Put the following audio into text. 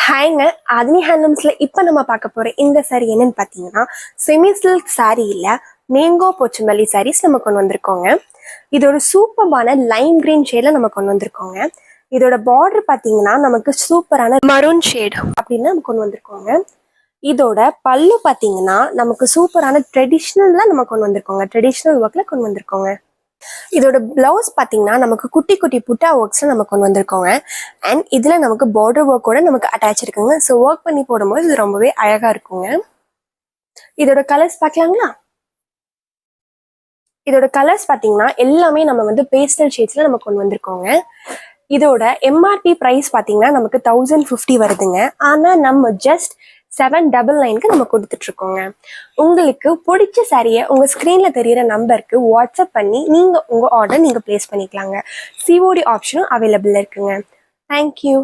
ஹாய்ங்க, ஆதினி ஹேண்ட்லூம்ஸ்ல இப்போ நம்ம பார்க்க போற இந்த சாரி என்னன்னு பார்த்தீங்கன்னா, செமி சில்க் சாரியில் மேங்கோ போச்சம்பள்ளி சாரீஸ் நம்ம கொண்டு வந்திருக்கோங்க. இதோட சூப்பரான லைம் கிரீன் ஷேட்ல நம்ம கொண்டு வந்திருக்கோங்க. இதோட பார்டர் பார்த்தீங்கன்னா நமக்கு சூப்பரான மரூன் ஷேட் அப்படின்னு நம்ம கொண்டு வந்திருக்கோங்க. இதோட பல்லு பார்த்தீங்கன்னா நமக்கு சூப்பரான ட்ரெடிஷ்னல்ல நம்ம கொண்டு வந்திருக்கோங்க. ட்ரெடிஷ்னல் ஒர்க்ல கொண்டு வந்திருக்கோங்க. இதோட பிளவுஸ் பார்த்தீங்கன்னா நமக்கு குட்டி குட்டி புட்டா ஒர்க்ஸ்ல நம்ம கொண்டு வந்திருக்கோங்க. அண்ட் இதில் நமக்கு பார்டர் ஒர்க்கோட நமக்கு அட்டாச் இருக்குங்க. ஸோ ஒர்க் பண்ணி போடும்போது இது ரொம்பவே அழகாக இருக்குங்க. இதோட கலர்ஸ் பார்க்கலாங்களா? இதோட கலர்ஸ் பார்த்தீங்கன்னா எல்லாமே நம்ம வந்து பேஸ்டல் ஷேட்ஸில் நம்ம கொண்டு வந்திருக்கோங்க. இதோட எம்ஆர்பி ப்ரைஸ் பார்த்தீங்கன்னா நமக்கு 1050 வருதுங்க. ஆனால் நம்ம ஜஸ்ட் 799க்கு நம்ம கொடுத்துட்ருக்கோங்க. உங்களுக்கு பிடிச்ச சாரியை உங்கள் ஸ்க்ரீனில் தெரிகிற நம்பருக்கு வாட்ஸ்அப் பண்ணி நீங்கள் உங்கள் ஆர்டர் நீங்கள் ப்ளேஸ் பண்ணிக்கலாங்க. சிஓடி ஆப்ஷனும் அவைலபிள் இருக்குங்க. தேங்க்யூ.